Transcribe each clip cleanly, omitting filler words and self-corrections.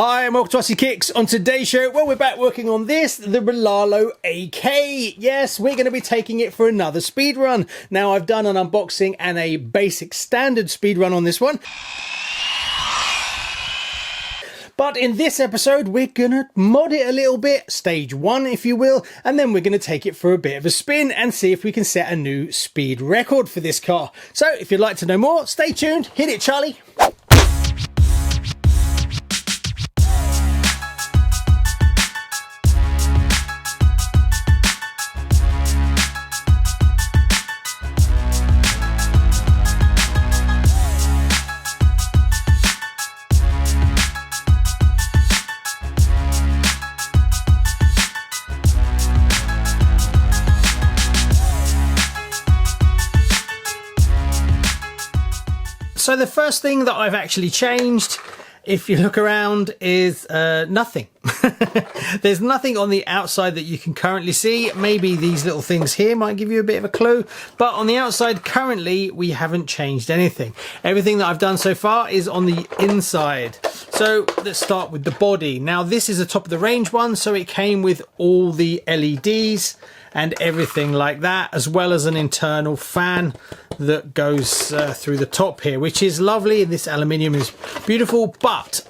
Hi and welcome to RCKicks. On today's show, well, we're back working on this, the Rlarrlo AK. Yes, we're going to be taking it for another speed run. Now, I've done an unboxing and a basic standard speed run on this one. But in this episode, we're going to mod it a little bit, stage 1 if you will, and then we're going to take it for a bit of a spin and see if we can set a new speed record for this car. So if you'd like to know more, stay tuned, hit it Charlie. So the first thing that I've actually changed, if you look around, is nothing. There's nothing on the outside that you can currently see. Maybe these little things here might give you a bit of a clue, but on the outside currently we haven't changed anything. Everything that I've done so far is on the inside. So let's start with the body. Now this is a top of the range one, so it came with all the LEDs and everything like that, as well as an internal fan that goes through the top here, which is lovely, and this aluminium is beautiful. But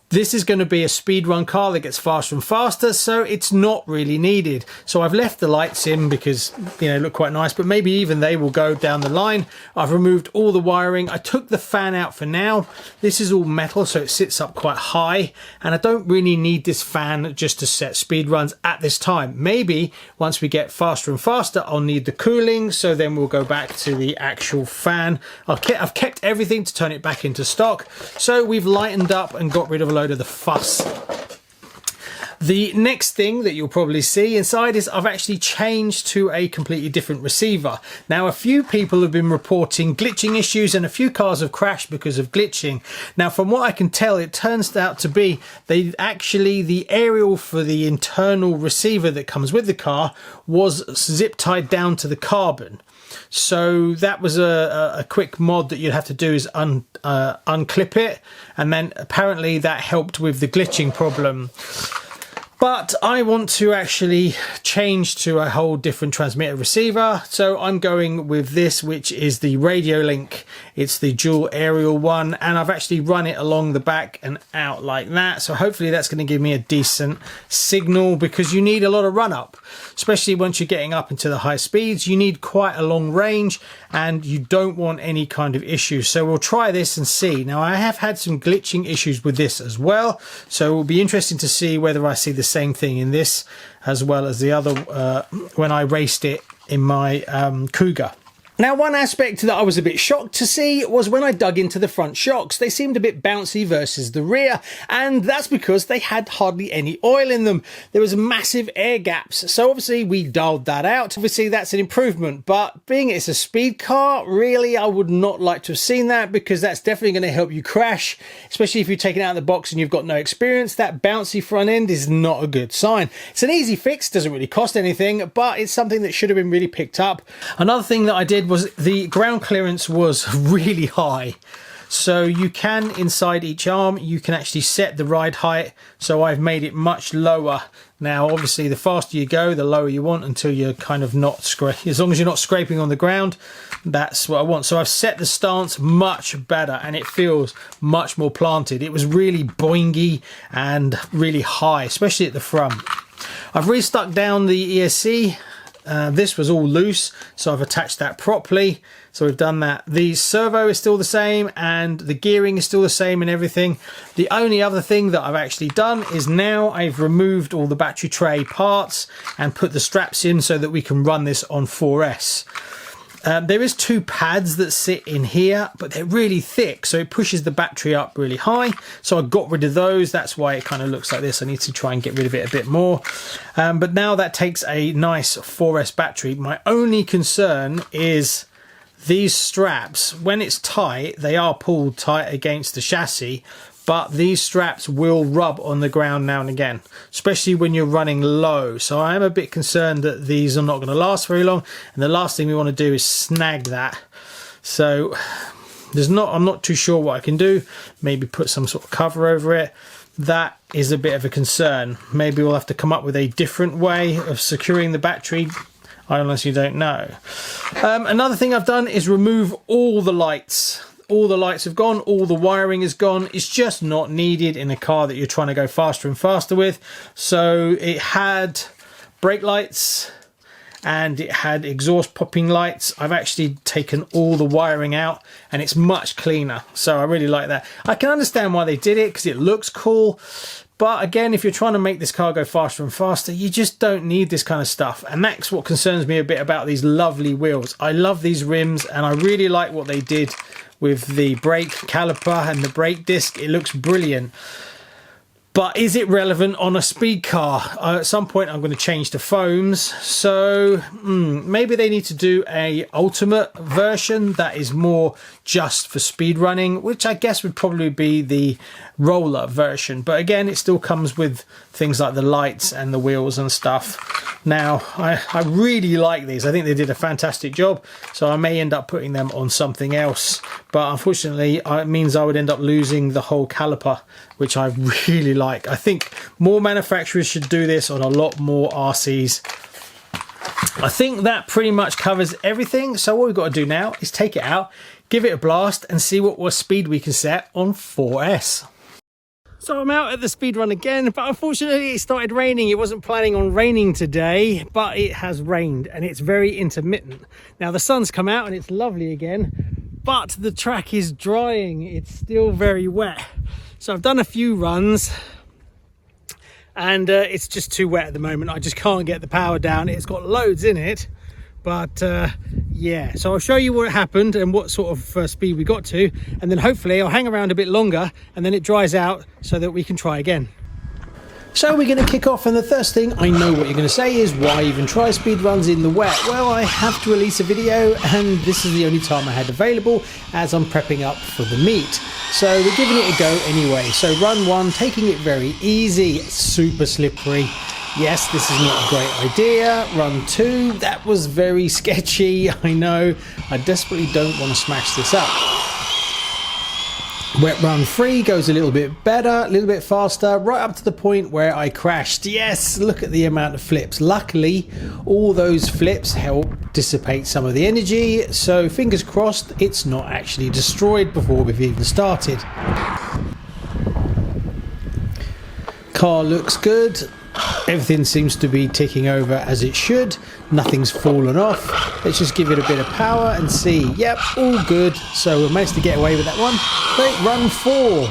this is going to be a speed run car that gets faster and faster, so it's not really needed. So I've left the lights in because, you know, look quite nice, but maybe even they will go down the line. I've removed all the wiring. I took the fan out for now. This is all metal, so it sits up quite high, and I don't really need this fan just to set speed runs at this time. Maybe once we get faster and faster, I'll need the cooling, so then we'll go back to the actual fan. I've kept everything to turn it back into stock. So we've lightened up and got rid of a load of the fuss. The next thing that you'll probably see inside is I've actually changed to a completely different receiver. Now, a few people have been reporting glitching issues and a few cars have crashed because of glitching. Now, from what I can tell, it turns out to be the aerial for the internal receiver that comes with the car was zip tied down to the carbon. So that was a quick mod that you'd have to do, is unclip it, and then apparently that helped with the glitching problem. But I want to actually change to a whole different transmitter receiver, so I'm going with this, which is the Radio Link. It's the dual aerial one, and I've actually run it along the back and out like that, so hopefully that's going to give me a decent signal, because you need a lot of run up, especially once you're getting up into the high speeds. You need quite a long range and you don't want any kind of issues. So we'll try this and see. Now, I have had some glitching issues with this as well, so it will be interesting to see whether I see the same thing in this as well as the other when I raced it in my Cougar. Now, one aspect that I was a bit shocked to see was when I dug into the front shocks. They seemed a bit bouncy versus the rear, and that's because they had hardly any oil in them. There was massive air gaps, so obviously we dialed that out. Obviously that's an improvement, but being it's a speed car, really I would not like to have seen that, because that's definitely going to help you crash, especially if you're taking it out of the box and you've got no experience. That bouncy front end is not a good sign. It's an easy fix, doesn't really cost anything, but it's something that should have been really picked up. Another thing that I did was the ground clearance was really high, so you can, inside each arm, you can actually set the ride height. So I've made it much lower. Now obviously the faster you go, the lower you want, until you're kind of not as long as you're not scraping on the ground. That's what I want. So I've set the stance much better and it feels much more planted. It was really boingy and really high, especially at the front. I've restuck down the ESC. This was all loose, so I've attached that properly. So we've done that. The servo is still the same and the gearing is still the same and everything. The only other thing that I've actually done is now I've removed all the battery tray parts and put the straps in so that we can run this on 4S. There is two pads that sit in here, but they're really thick, so it pushes the battery up really high. So I got rid of those. That's why it kind of looks like this. I need to try and get rid of it a bit more. But now that takes a nice 4S battery. My only concern is these straps. When it's tight, they are pulled tight against the chassis, but these straps will rub on the ground now and again, especially when you're running low. So I am a bit concerned that these are not going to last very long, and the last thing we want to do is snag that. So I'm not too sure what I can do. Maybe put some sort of cover over it, that is a bit of a concern. Maybe we'll have to come up with a different way of securing the battery. I honestly don't know. Another thing I've done is remove all the lights. All the lights have gone, all the wiring is gone. It's just not needed in a car that you're trying to go faster and faster with. So it had brake lights and it had exhaust popping lights. I've actually taken all the wiring out and it's much cleaner. So I really like that. I can understand why they did it because it looks cool. But again, if you're trying to make this car go faster and faster, you just don't need this kind of stuff. And that's what concerns me a bit about these lovely wheels. I love these rims and I really like what they did with the brake caliper and the brake disc. It looks brilliant. But is it relevant on a speed car? At some point I'm going to change to foams, so maybe they need to do a ultimate version that is more just for speed running, which I guess would probably be the roller version. But again, it still comes with things like the lights and the wheels and stuff. Now, I really like these. I think they did a fantastic job, so I may end up putting them on something else. But unfortunately, it means I would end up losing the whole caliper, which I really like. I think more manufacturers should do this on a lot more RCs. I think that pretty much covers everything. So what we've got to do now is take it out, give it a blast, and see what speed we can set on 4S. So I'm out at the speed run again, but unfortunately it started raining. It wasn't planning on raining today, but it has rained and it's very intermittent. Now the sun's come out and it's lovely again, but the track is drying. It's still very wet. So I've done a few runs and it's just too wet at the moment. I just can't get the power down. It's got loads in it, but yeah. So I'll show you what happened and what sort of speed we got to, and then hopefully I'll hang around a bit longer and then it dries out so that we can try again. So we're going to kick off, and the first thing, I know what you're going to say is, why even try speed runs in the wet? Well, I have to release a video and this is the only time I had available as I'm prepping up for the meet. So we're giving it a go anyway. So run one, taking it very easy, super slippery. Yes, this is not a great idea. Run two, that was very sketchy, I know. I desperately don't want to smash this up. Wet run 3 goes a little bit better, a little bit faster, right up to the point where I crashed. Yes, look at the amount of flips. Luckily, all those flips help dissipate some of the energy, so fingers crossed it's not actually destroyed before we've even started. Car looks good. Everything seems to be ticking over as it should. Nothing's fallen off. Let's just give it a bit of power and see. Yep, all good. So we managed to get away with that one. Great, run 4.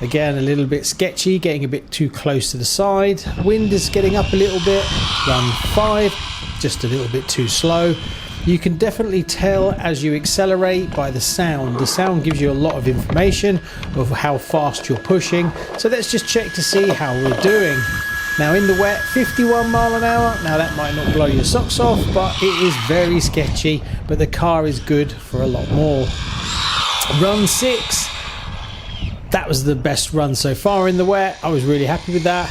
Again, a little bit sketchy, getting a bit too close to the side. Wind is getting up a little bit. Run 5, just a little bit too slow. You can definitely tell as you accelerate by the sound. The sound gives you a lot of information of how fast you're pushing. So let's just check to see how we're doing. Now in the wet, 51 mile an hour. Now that might not blow your socks off, but it is very sketchy, but the car is good for a lot more. Run 6. That was the best run so far in the wet. I was really happy with that.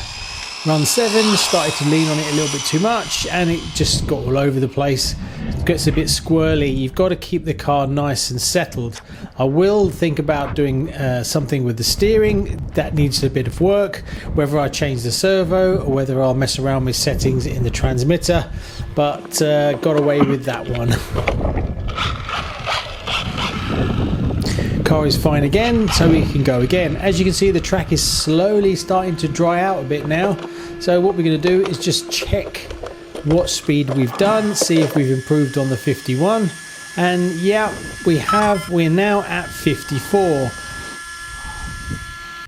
Run 7, started to lean on it a little bit too much and it just got all over the place. It gets a bit squirrely. You've got to keep the car nice and settled. I will think about doing something with the steering. That needs a bit of work, whether I change the servo or whether I'll mess around with settings in the transmitter, but got away with that one. Car is fine again, so we can go again. As you can see, the track is slowly starting to dry out a bit now, so what we're going to do is just check what speed we've done, see if we've improved on the 51, and yeah, we have. We're now at 54.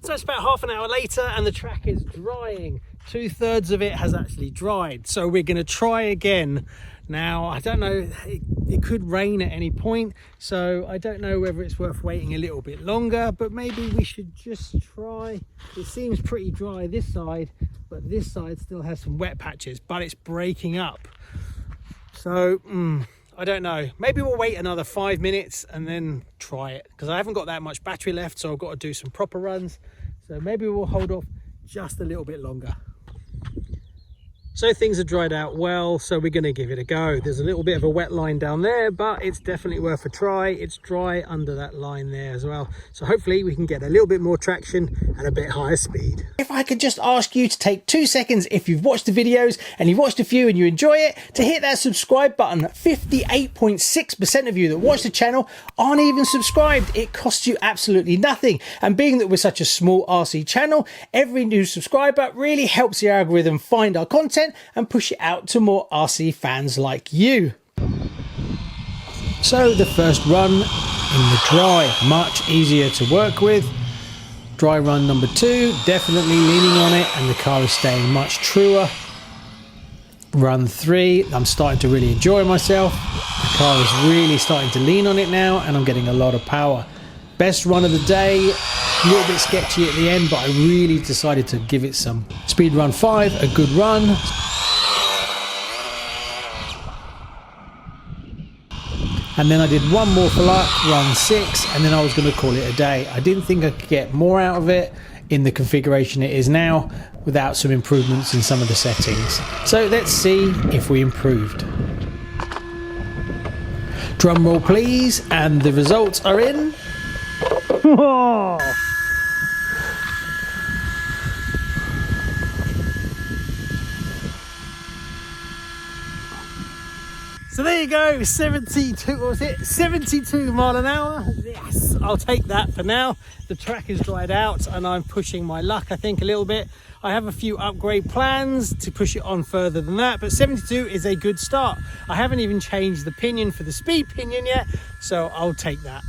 So it's about half an hour later and the track is drying. 2/3 of it has actually dried, so we're going to try again. Now, I don't know, it could rain at any point, so I don't know whether it's worth waiting a little bit longer, but maybe we should just try. It seems pretty dry this side, but this side still has some wet patches, but it's breaking up. So, I don't know. Maybe we'll wait another 5 minutes and then try it, because I haven't got that much battery left, so I've got to do some proper runs. So maybe we'll hold off just a little bit longer. So things are dried out well, so we're going to give it a go. There's a little bit of a wet line down there, but it's definitely worth a try. It's dry under that line there as well, so hopefully we can get a little bit more traction and a bit higher speed. If I could just ask you to take 2 seconds, if you've watched the videos and you've watched a few and you enjoy it, to hit that subscribe button. 58.6% of you that watch the channel aren't even subscribed. It costs you absolutely nothing, and being that we're such a small RC channel, every new subscriber really helps the algorithm find our content and push it out to more RC fans like you. So the first run in the dry, much easier to work with. Dry run number 2, definitely leaning on it, and the car is staying much truer. Run 3, I'm starting to really enjoy myself. The car is really starting to lean on it now, and I'm getting a lot of power. Best run of the day, a little bit sketchy at the end, but I really decided to give it some. Speed run 5, a good run. And then I did one more for luck, run 6, and then I was going to call it a day. I didn't think I could get more out of it in the configuration it is now without some improvements in some of the settings. So let's see if we improved. Drum roll please, and the results are in. So there you go, 72, what was it? 72 mile an hour. Yes, I'll take that for now. The track is dried out and I'm pushing my luck, I think, a little bit. I have a few upgrade plans to push it on further than that, but 72 is a good start. I haven't even changed the pinion for the speed pinion yet, so I'll take that.